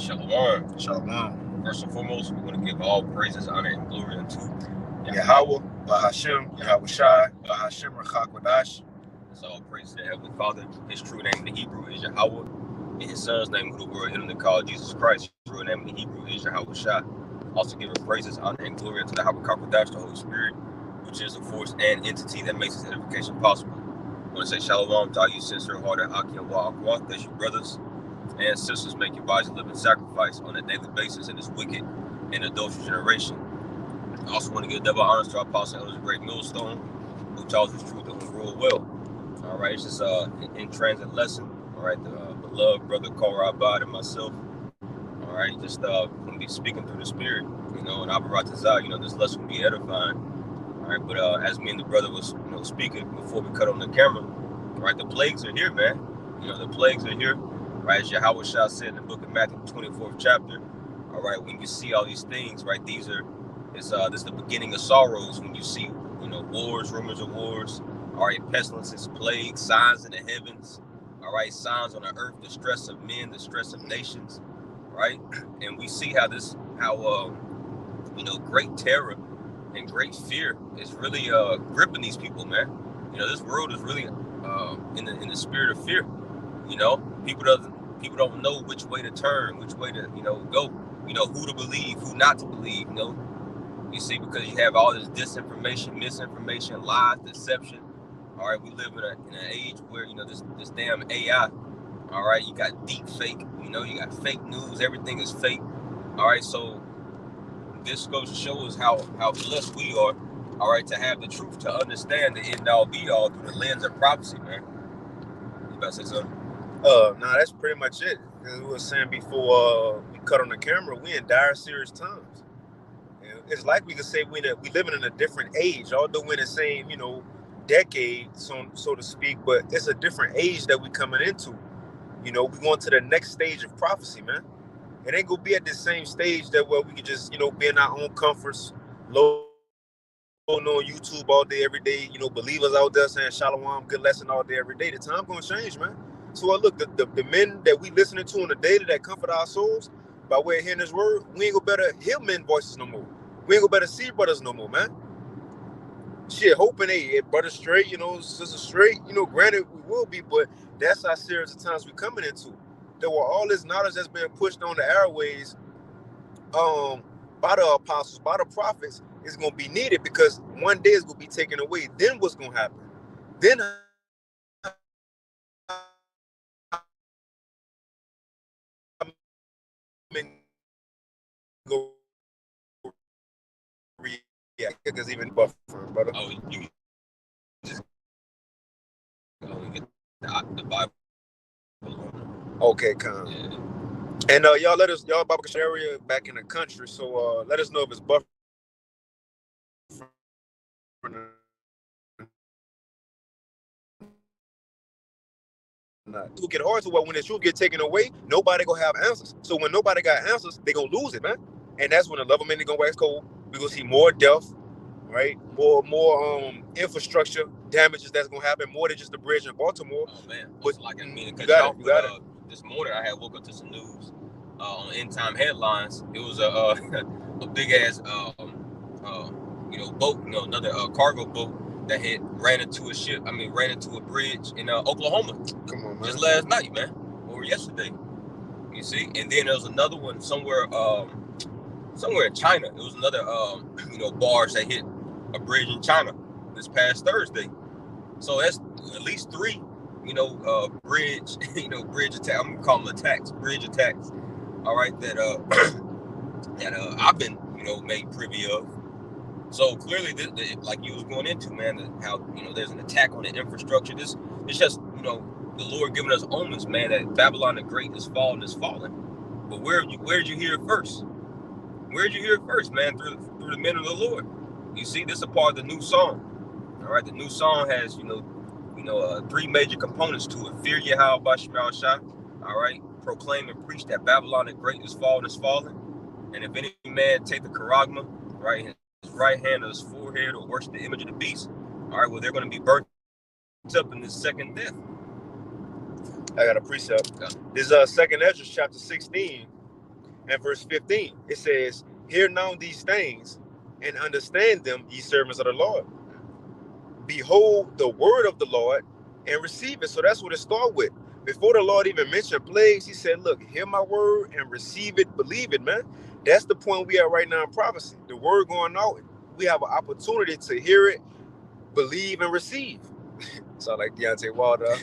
Shalom. Shalom. First and foremost, we want to give all praises, honor, and glory unto Yahweh, Bahashem, Rawchaa, Bahashem, Qadash. It's all praise to the Heavenly Father. His true name in the Hebrew is Yahweh, and his son's name, who the world him to call Jesus Christ. His real name in the Hebrew is Rawchaa. Also giving praises, honor, and glory unto the Qadash, the Holy Spirit, which is the force and entity that makes his edification possible. I want to say shalom to all you sincere-hearted Aki and Wa'akwah. That's your brothers and sisters. Make your bodies a living sacrifice on a daily basis in this wicked and adulterous generation. I also want to give double honors to our apostle, Elder Great Millstone, who taught us truth and rule well. All right, it's just in transit lesson. All right, the beloved brother Rawchaa and myself. All right, just going to be speaking through the Spirit, and Rawchaa, this lesson will be edifying. All right, but as me and the brother was, speaking before we cut on the camera, all right, the plagues are here, man. The plagues are here. Right, as Yahweh said in the book of Matthew, 24th chapter. All right, when you see all these things, right, this is the beginning of sorrows. When you see, wars, rumors of wars, all right, pestilences, plagues, signs in the heavens, all right, signs on the earth, the stress of men, the stress of nations, right, and we see how great terror and great fear is really gripping these people, man. This world is really in the spirit of fear. People don't know which way to turn, which way to go. Who to believe, who not to believe. You see, because you have all this disinformation, misinformation, lies, deception. All right, we live in an age where this damn AI. All right, you got deep fake. You got fake news. Everything is fake. All right, so this goes to show us how blessed we are. All right, to have the truth, to understand the end all be all through the lens of prophecy, man. You about to say something? That's pretty much it. As we were saying before we cut on the camera, we in dire serious times. It's like we could say we living in a different age, although we're in the same, decade, so to speak, but it's a different age that we coming into. We going to the next stage of prophecy, man. It ain't gonna be at the same stage that where we can just, be in our own comforts, low on YouTube all day, every day, believers out there saying shalom, good lesson all day, every day. The time gonna change, man. So look, the men that we listening to on the daily that comfort our souls by way of hearing this word, we ain't gonna better hear men voices no more. We ain't gonna better see brothers no more, man. Shit, hoping brothers straight, sisters straight, granted we will be, but that's our series of times we coming into. There were all this knowledge that's been pushed on the airways by the apostles, by the prophets, is gonna be needed because one day it's gonna be taken away. Then what's gonna happen? Then go react because even buffering, brother. Oh, you just get the Bible. Okay, come. Yeah. And y'all Baba area back in the country, so let us know if it's buffering. It will get hard to where when the truth get taken away, nobody gonna have answers. So when nobody got answers, they gonna lose it, man. And that's when the love of many gonna wax cold. We gonna see more death, right? More infrastructure damages that's gonna happen, more than just the bridge in Baltimore. Oh man, but like I mean, you got it. This morning I had woke up to some news on end time headlines. It was a big ass boat, another cargo boat that had ran into a bridge in Oklahoma. Come on, man. Just last night, man, or yesterday. You see, and then there was another one somewhere in China. It was another barge that hit a bridge in China this past Thursday. So that's at least three, bridge attack. I'm gonna call them attacks, bridge attacks. All right, that I've been, made privy of. So clearly, like you was going into, man, how there's an attack on the infrastructure. This it's just the Lord giving us omens, man, that Babylon the Great is falling. But where'd you hear it first? Where'd you hear it first, man? Through the men of the Lord. You see, this is a part of the new song. All right, the new song has three major components to it: fear Yahweh Bashmal Shah. All right, proclaim and preach that Babylon the Great is fallen. And if any man take the charagma, right, his right hand or his forehead, or worship the image of the beast, all right, well, they're going to be burnt up in this second death. I got a precept. Yeah. This 2nd Ezra chapter 16, And verse 15, it says, hear now these things and understand them, ye servants of the Lord. Behold the word of the Lord and receive it. So that's what it started with. Before the Lord even mentioned plagues, he said, look, hear my word and receive it, believe it, man. That's the point we are right now in prophecy. The word going out, we have an opportunity to hear it, believe, and receive. Sound like Deontay Wilder.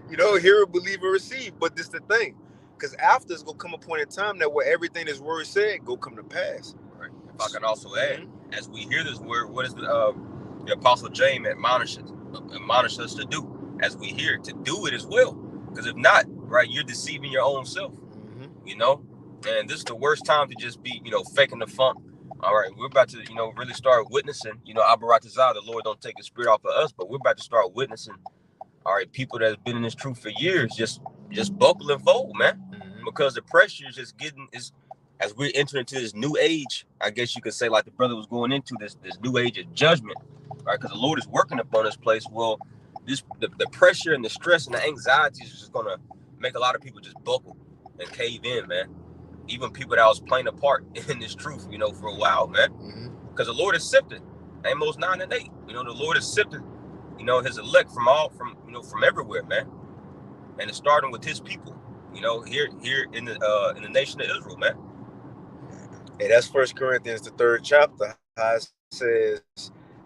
Hear it, believe, and receive. But this the thing. Because after it's going to come a point in time that where everything this word said go come to pass. Right. If I can also add, as we hear this word, what is the Apostle James admonish us to do as we hear it, to do it as well. Because if not, right, you're deceiving your own self. And this is the worst time to just be, faking the funk. All right, we're about to, really start witnessing. Abaratazah, the Lord don't take the spirit off of us, but we're about to start witnessing. All right, people that have been in this truth for years, just buckle and fold, man, because the pressure is just as we're entering into this new age. I guess you could say, like the brother was going into this new age of judgment, right? Because the Lord is working upon this place. Well, the pressure and the stress and the anxiety is just gonna make a lot of people just buckle and cave in, man. Even people that was playing a part in this truth, for a while, man. Because the Lord is sifting. Amos 9 and 8. The Lord is sifting, his elect from everywhere, man. And it's starting with his people, here in the nation of Israel, man. Hey, that's 1 Corinthians, the 3rd chapter. How it says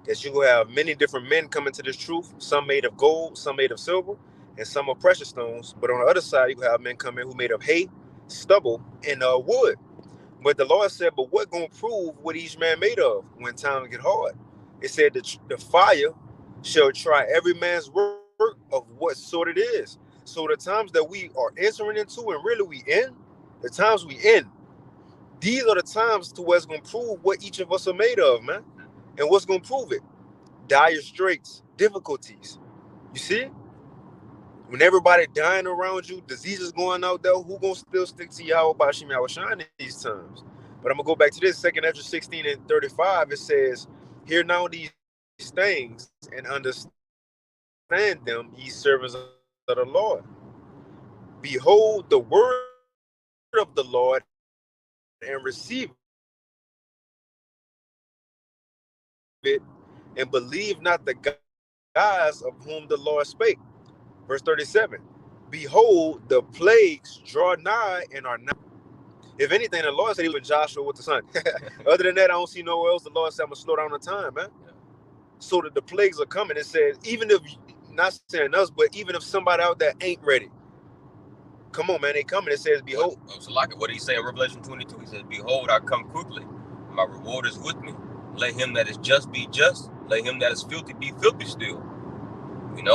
that you will have many different men come into this truth, some made of gold, some made of silver, and some of precious stones. But on the other side, you will have men come in who made of hay, stubble, and wood. But the Lord said, but what gonna prove what each man made of when times get hard? It said that the fire shall try every man's work of what sort it is. So the times that we are entering into and really we in, the times we in, these are the times to where it's gonna prove what each of us are made of, man. And what's gonna prove it? Dire straits, difficulties. You see? When everybody dying around you, diseases going out there, who gonna still stick to Yahweh Bashim Yahweh in these times? But I'm gonna go back to this, 2nd Ezra 16 and 35. It says, hear now these things and understand them, ye servants of the Lord. Behold the word of the Lord and receive it, and believe not the guys of whom the Lord spake. Verse 37. Behold, the plagues draw nigh and are not. If anything, the Lord said he was Joshua with the sun. Other than that, I don't see nowhere else. The Lord said I'm gonna slow down the time, man. So that the plagues are coming. It says, even if, not saying us, but even if somebody out there ain't ready, come on, man, they coming. It says, behold. So like what he say in Revelation 22, he says, behold, I come quickly. My reward is with me. Let him that is just be just. Let him that is filthy be filthy still.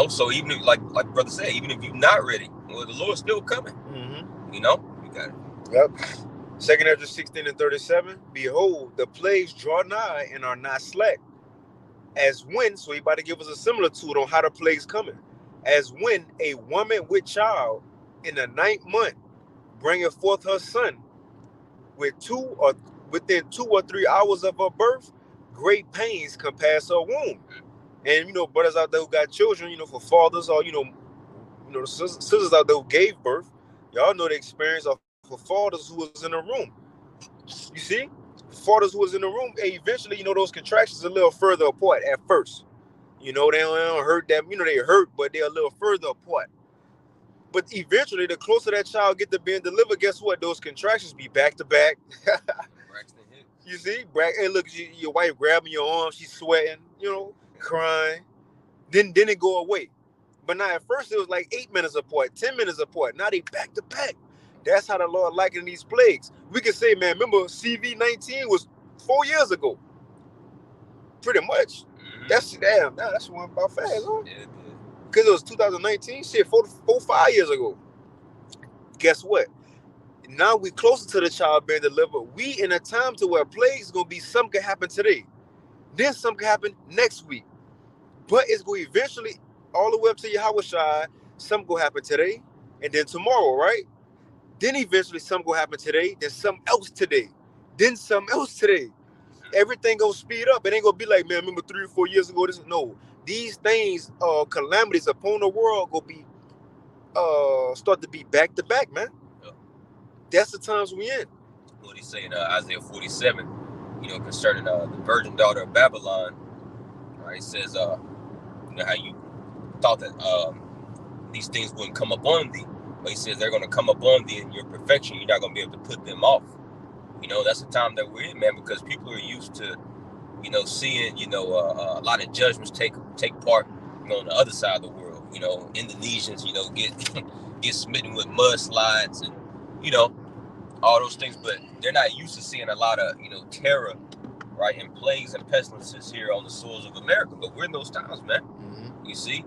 So even if, like brother said, even if you're not ready, well, the Lord's still coming. You got it. Yep. 2nd Ezra 16 and 37. Behold, the plagues draw nigh and are not slack. As when, so he about to give us a similitude on how the plagues coming. As when a woman with child in the 9th month bringeth forth her son within 2 or 3 hours of her birth, great pains compass her womb. And brothers out there who got children, for fathers or the sisters out there who gave birth, y'all know the experience of for fathers who was in the room. You see, fathers who was in the room, eventually, those contractions are a little further apart at first. They don't hurt that, they hurt, but they're a little further apart. But eventually, the closer that child get to being delivered, guess what? Those contractions be back to back. You see, hey, look, your wife grabbing your arm, she's sweating, crying. Then it go away. But now at first it was like 8 minutes apart, 10 minutes apart. Now they back to back. That's how the Lord likened these plagues. We can say, man, remember CV-19 was 4 years ago. Pretty much. That's one about fast, huh? Because it was 2019, shit, 5 years ago. Guess what? Now we closer to the child being delivered. We in a time to where plagues gonna be, some could happen today. Then some could happen next week. But it's going to eventually, all the way up to Yahweh, some going to happen today, and then tomorrow, right? Then eventually some going to happen today, then something else today, then something else today. Everything going to speed up. It ain't going to be like, man, remember 3 or 4 years ago? No. These things, calamities upon the world, going to be, start to be back to back, man. that's the times we in. What he say in Isaiah 47, concerning the virgin daughter of Babylon, right? It says, how you thought that these things wouldn't come up on thee, but he says they're going to come up on thee in your perfection. You're not going to be able to put them off. That's the time that we're in, man, because people are used to, seeing, a lot of judgments take part, on the other side of the world. Indonesians, get smitten with mudslides and, all those things, but they're not used to seeing a lot of, terror, right, and plagues and pestilences here on the soils of America. But we're in those times, man. Mm-hmm. You see,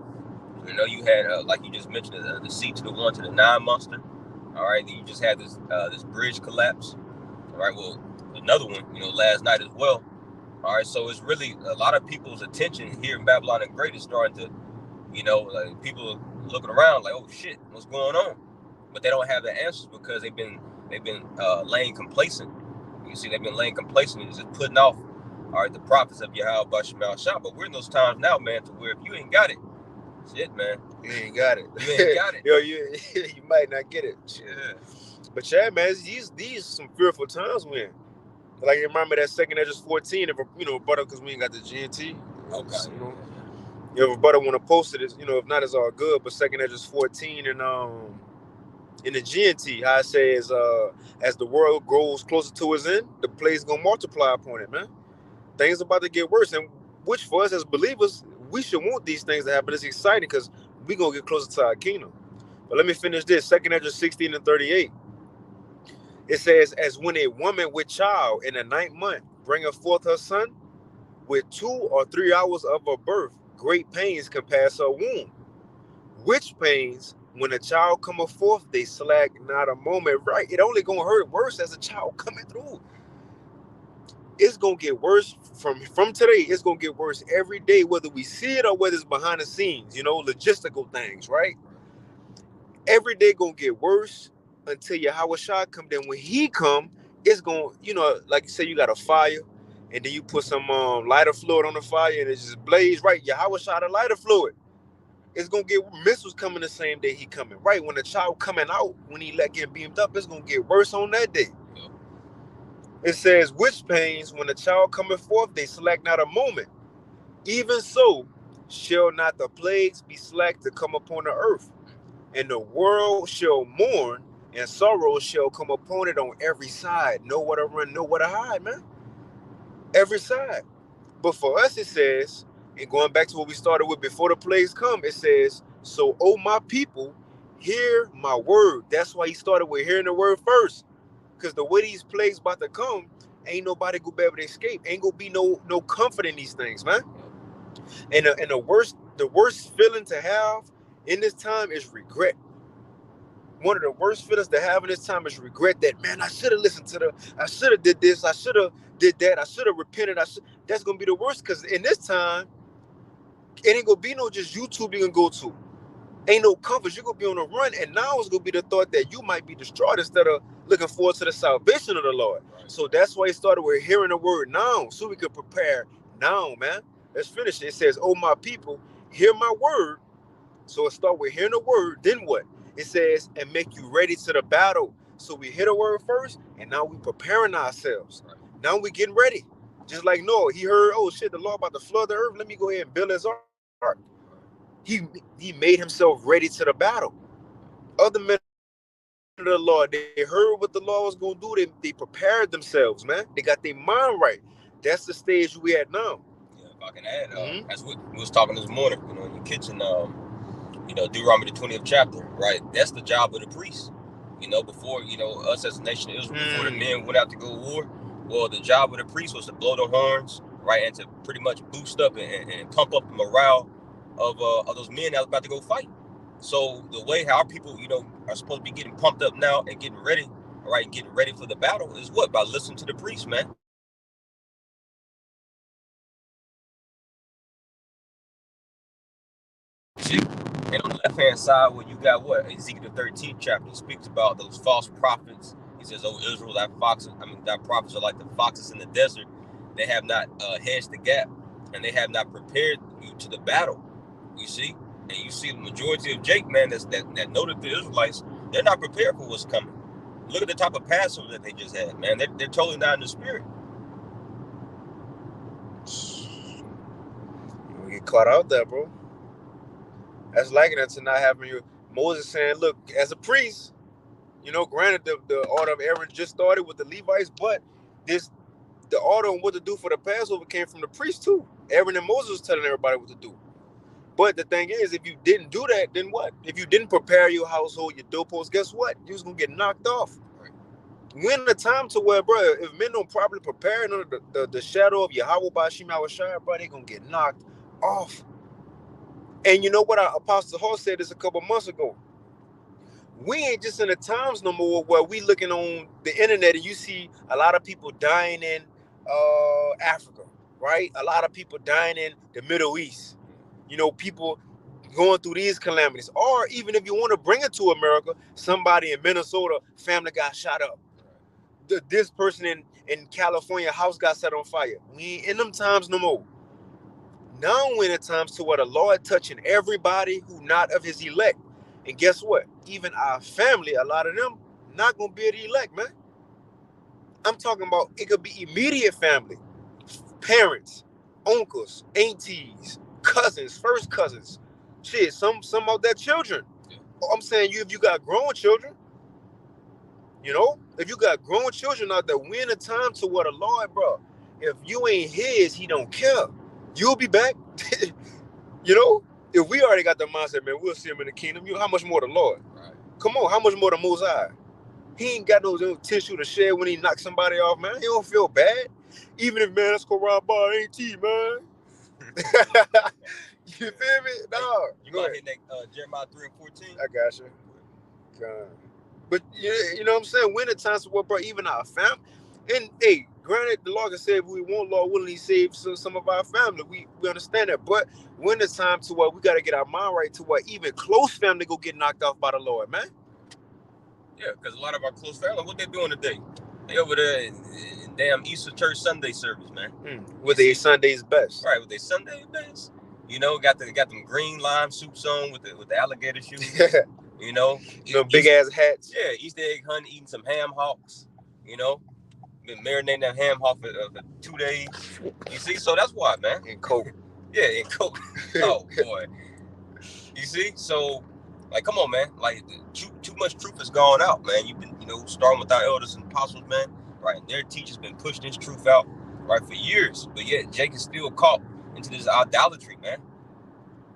you had, like you just mentioned, the C to the 1 to the 9 monster. All right, then you just had this bridge collapse. All right, well, another one, last night as well. All right, so it's really a lot of people's attention here in Babylon the Great is starting to, like people are looking around like, oh shit, what's going on? But they don't have the answers because they've been laying complacent. You see, they've been laying complacent and just putting off, all right, the prophets of Yahweh Bashemal Shah. But we're in those times now, man, to where if you ain't got it, shit, man, you ain't got it. You ain't got it. You might not get it. Yeah. But yeah, man, these some fearful times we're in. Like, remember that 2nd Esdras 14, if brother, because we ain't got the GNT. Okay. If a brother want to post it, if not, it's all good. But 2nd Esdras 14 and in the GNT, how it says, as the world grows closer to its end, the plague's gonna multiply upon it, man. Things about to get worse, and which for us as believers, we should want these things to happen. It's exciting because we gonna get closer to our kingdom. But let me finish this. 2nd Esdras 16 and 38. It says, as when a woman with child in the 9th month bringeth forth her son, with 2 or 3 hours of her birth, great pains compass her womb. Which pains, when a child cometh forth, they slack not a moment. Right? It only gonna hurt worse as a child coming through. It's gonna get worse from today. It's gonna get worse every day, whether we see it or whether it's behind the scenes. Logistical things, right? Every day gonna get worse until Yahweh Shah come. Then when he come, it's gonna, like you say, you got a fire, and then you put some lighter fluid on the fire, and it just blaze. Right? Yahweh Shah the lighter fluid. It's gonna get missiles coming the same day he coming. Right? When the child coming out, when he get beamed up, it's gonna get worse on that day. It says, which pains, when the child cometh forth, they slack not a moment. Even so, shall not the plagues be slack to come upon the earth, and the world shall mourn, and sorrow shall come upon it on every side. Nowhere to run, nowhere to hide, man. Every side. But for us, it says, and going back to what we started with before the plagues come, it says, so, O my people, hear my word. That's why he started with hearing the word first. Because the way these plagues about to come, ain't nobody gonna be able to escape. Ain't gonna be no comfort in these things, man. And the worst feeling to have in this time is regret. One of the worst feelings to have in this time is regret that, man, I should have listened to I should have did this, I should have did that, I should have repented. That's gonna be the worst, because in this time, it ain't gonna be no just YouTube you can go to. Ain't no comfort. You're gonna be on a run, and now it's gonna be the thought that you might be destroyed instead of looking forward to the salvation of the Lord. Right. So that's why it started with hearing the word now, so we could prepare now, man. Let's finish it. It says, "Oh my people, hear my word." So it starts with hearing the word. Then what? It says, "And make you ready to the battle." So we hear the word first, and now we preparing ourselves. Right. Now we getting ready. Just like Noah, he heard, "Oh shit, the Lord about to flood the earth. Let me go ahead and build his ark." He made himself ready to the battle. Other men of the Lord, they heard what the Lord was going to do. They prepared themselves, man. They got their mind right. That's the stage we at now. Yeah, if I can add, as we was talking this morning, in your kitchen, Deuteronomy the 20th chapter, right? That's the job of the priest. Before, us as a nation of Israel, before the men went out to go to war, well, the job of the priest was to blow the horns, right? And to pretty much boost up and pump up the morale of those men that was about to go fight. So the way how our people, are supposed to be getting pumped up now and getting ready, all right, getting ready for the battle is what? By listening to the priest, man. See? And on the left-hand side, where you got what? Ezekiel the 13th chapter speaks about those false prophets. He says, "Oh Israel, thy prophets are like the foxes in the desert. They have not hedged the gap, and they have not prepared you to the battle." You see? And you see the majority of Jake, man, that noted the Israelites, they're not prepared for what's coming. Look at the type of Passover that they just had, man. They're totally not in the spirit. We get caught out there, bro. That's liking it to not having you. Moses saying, look, as a priest, granted the order of Aaron just started with the Levites, but the order on what to do for the Passover came from the priest too. Aaron and Moses was telling everybody what to do. But the thing is, if you didn't do that, then what? If you didn't prepare your household, your doorposts, guess what? You was gonna get knocked off. Right. When the time to where, bro, if men don't properly prepare under the shadow of Yahweh Bashim Awashai, bro, they gonna get knocked off. And you know what? Our Apostle Hall said this a couple months ago. We ain't just in the times no more where we looking on the internet and you see a lot of people dying in Africa, right? A lot of people dying in the Middle East. People going through these calamities. Or even if you want to bring it to America, somebody in Minnesota, family got shot up. This person in California, house got set on fire. We ain't in them times no more. Now we're in the times to where the Lord touching everybody who not of his elect. And guess what? Even our family, a lot of them, not going to be the elect, man. I'm talking about it could be immediate family. Parents, uncles, aunties, cousins, first cousins. Shit, some of their children. I'm saying if you got grown children, if you got grown children out there, we're in a time to where the Lord, bro, if you ain't his, he don't care. You'll be back. If we already got the mindset, man, we'll see him in the kingdom. How much more the Lord? Right. Come on, how much more the Most High? He ain't got no tissue to share when he knocks somebody off, man. He don't feel bad. Even if, man, let's go round bar, ain't man? You feel me? No. You got hitting that Jeremiah 3:14? I got you. God. But you know what I'm saying? When the times to what, bro, even our family. And hey, granted, the Lord can say if we want, Lord willingly save some of our family. We understand that. But when the time to what we gotta get our mind right to what even close family go get knocked off by the Lord, man. Yeah, because a lot of our close family, what they doing today? They over there in damn Easter church Sunday service, man. With their Sunday's best. Right, with their Sunday best. Got them green lime suits on with the alligator shoes. Big ass hats. Yeah, Easter egg hunt, eating some ham hocks. Been marinating that ham hock for 2 days. You see, so that's why, man. And Coke. Yeah, and Coke. Oh boy. You see, so like, come on, man. Like, too much truth has gone out, man. You've been, starting with our elders and apostles, man. Right, and their teachers been pushing this truth out, right, for years. But yet, Jake is still caught into this idolatry, man.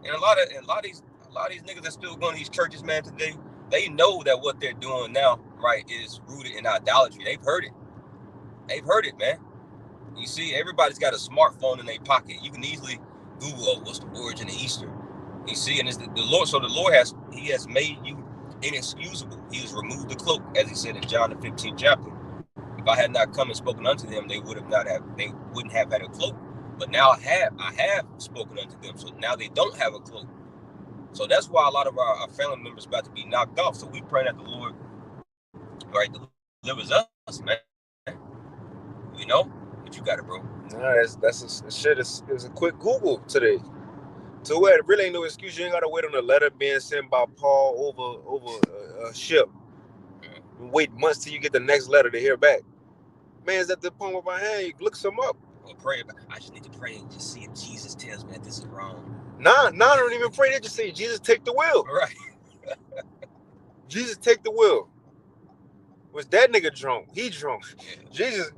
And a lot of these niggas that still going to these churches, man, today, they know that what they're doing now, right, is rooted in idolatry. They've heard it, man. You see, everybody's got a smartphone in their pocket. You can easily Google, what's the origin of Easter? You see, and it's the Lord. So the Lord has made you inexcusable. He has removed the cloak, as he said in John the 15th chapter. If I had not come and spoken unto them, they wouldn't have had a cloak. But now I have spoken unto them. So now they don't have a cloak. So that's why a lot of our family members about to be knocked off. So we pray that the Lord, right, delivers us, man. But you got it, bro. No, that's shit. It was a quick Google today. So where it really ain't no excuse. You ain't gotta wait on a letter being sent by Paul over a ship. Wait months till you get the next letter to hear back. Man, it's at the palm of my hand. You look some up. Or pray about. I just need to pray and just see if Jesus tells me that this is wrong. Nah, I don't even pray. They just say, Jesus, take the wheel. Right. Jesus, take the wheel. Was that nigga drunk? He drunk. Yeah. Jesus,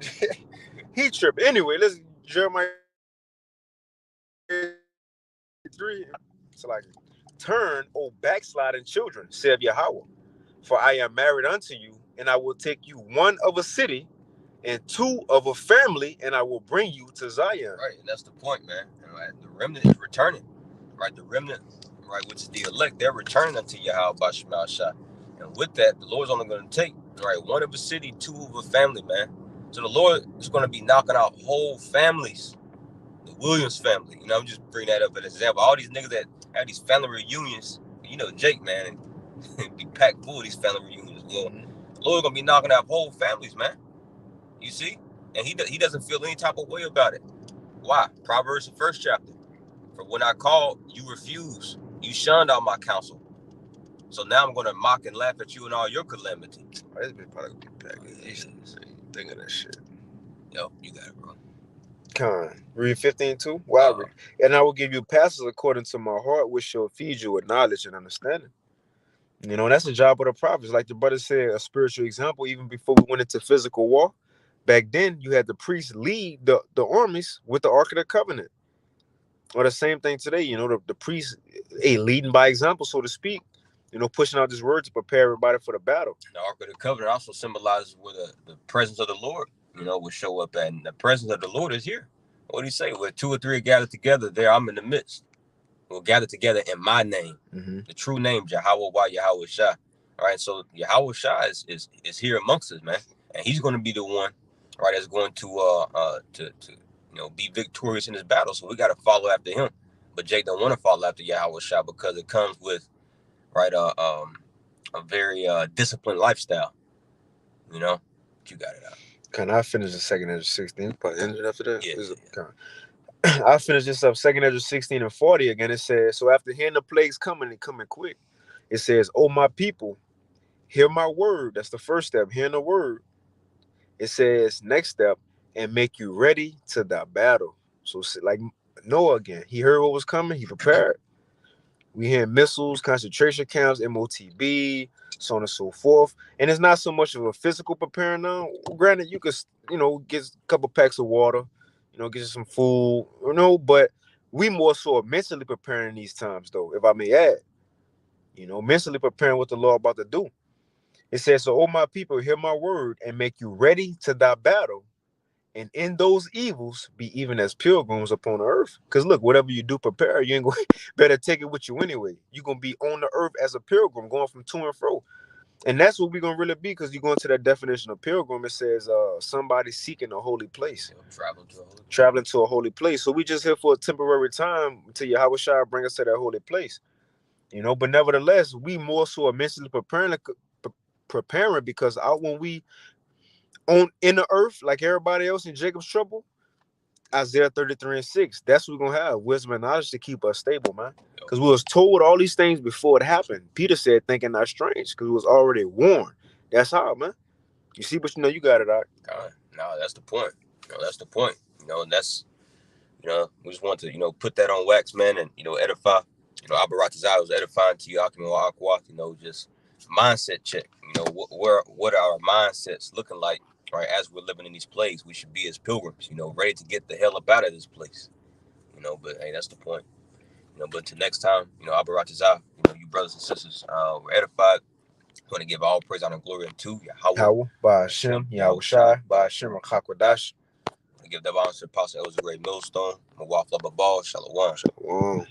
he tripped. Anyway, let's Jeremiah 3. It's like, turn, O backsliding children, saith Yahweh, for I am married unto you, and I will take you one of a city and two of a family, and I will bring you to Zion. Right, and that's the point, man. The remnant is returning. Right, the remnant, right, which is the elect, they're returning unto Yahweh Bashim Awashai. And with that, the Lord's only going to take, right, one of a city, two of a family, man. So the Lord is going to be knocking out whole families. The Williams family, I'm just bringing that up as an example. All these niggas that have these family reunions, Jake, man, and be packed full of these family reunions. Well, the Lord's going to be knocking out whole families, man. You see? And he doesn't feel any type of way about it. Why? Proverbs, the 1st chapter. For when I called, you refused. You shunned all my counsel. So now I'm going to mock and laugh at you in all your calamity. Oh, this bitch probably gonna be packed. Think of that shit. Yo, you got it, bro. Con. Read 15 too? Wow. And I will give you passes according to my heart, which shall feed you with knowledge and understanding. You know, that's the job of the prophets. Like the brother said, a spiritual example, even before we went into physical war. Back then, you had the priests lead the armies with the Ark of the Covenant. Or the same thing today, you know, the priests, leading by example, so to speak, you know, pushing out this word to prepare everybody for the battle. The Ark of the Covenant also symbolizes where the presence of the Lord, you know, will show up at. And the presence of the Lord is here. What do you say? Where 2 or 3 are gathered together, there I'm in the midst. We'll gather together in my name, the true name, Yahweh Yahweh Shah. All right, so Yahweh Shah is here amongst us, man, and he's going to be the one, right, that's going to you know, be victorious in this battle. So we got to follow after him. But Jake don't want to follow after Yahweh Shah because it comes with, right, a very disciplined lifestyle. You know, but you got it out. Can I finish the second Ezra 16? Probably ended after that. Yeah. I finished this up, second Ezra 16 and 40 again. It says, so after hearing the plagues coming and coming quick, it says, oh, my people, hear my word. That's the first step, hearing the word. It says, next step, and make you ready to the battle. So like Noah again, he heard what was coming, he prepared. We hear missiles, concentration camps, MOTB, so on and so forth. And it's not so much of a physical preparing now. Granted, you could, you know, get a couple packs of water, you know, get you some food, you know, but we more so are mentally preparing these times, though, if I may add. You know, mentally preparing what the Lord about to do. It says, so, oh, my people, hear my word and make you ready to thy battle. And in those evils, be even as pilgrims upon the earth. Because look, whatever you do, prepare. You ain't going better take it with you anyway. You're going to be on the earth as a pilgrim, going from to and fro. And that's what we're going to really be, because you go into that definition of pilgrim. It says somebody seeking a holy place. Traveling to a holy place. So we just here for a temporary time until Yahweh Shai bring us to that holy place. You know, but nevertheless, we more so are mentally preparing because out when we on in the earth, like everybody else in Jacob's trouble, Isaiah 33 and 6, that's what we're gonna have, wisdom and knowledge to keep us stable, man. Because we was told all these things before it happened. Peter said, thinking not strange, because it was already warned. That's how, man. You see, but you know, you got it out. No, that's the point. You know, that's the point. You know, and that's, you know, we just want to, you know, put that on wax, man, and, you know, edify. You know, Rawchaa was edifying to you, you know, just mindset check. You know, what are our mindsets looking like, right, as we're living in these places? We should be as pilgrims, you know, ready to get the hell up out of this place. You know, but hey, that's the point. You know, but until next time, you know, Rawchaa, you know, you brothers and sisters, we're edified. I want to give all praise, honor, and glory unto Yahweh, by Hashem, Yahweh Shai, by Hashem, Qadash. I give that honor to the Apostle Elder Great Millstone, Mawaf Lababal, Shalom.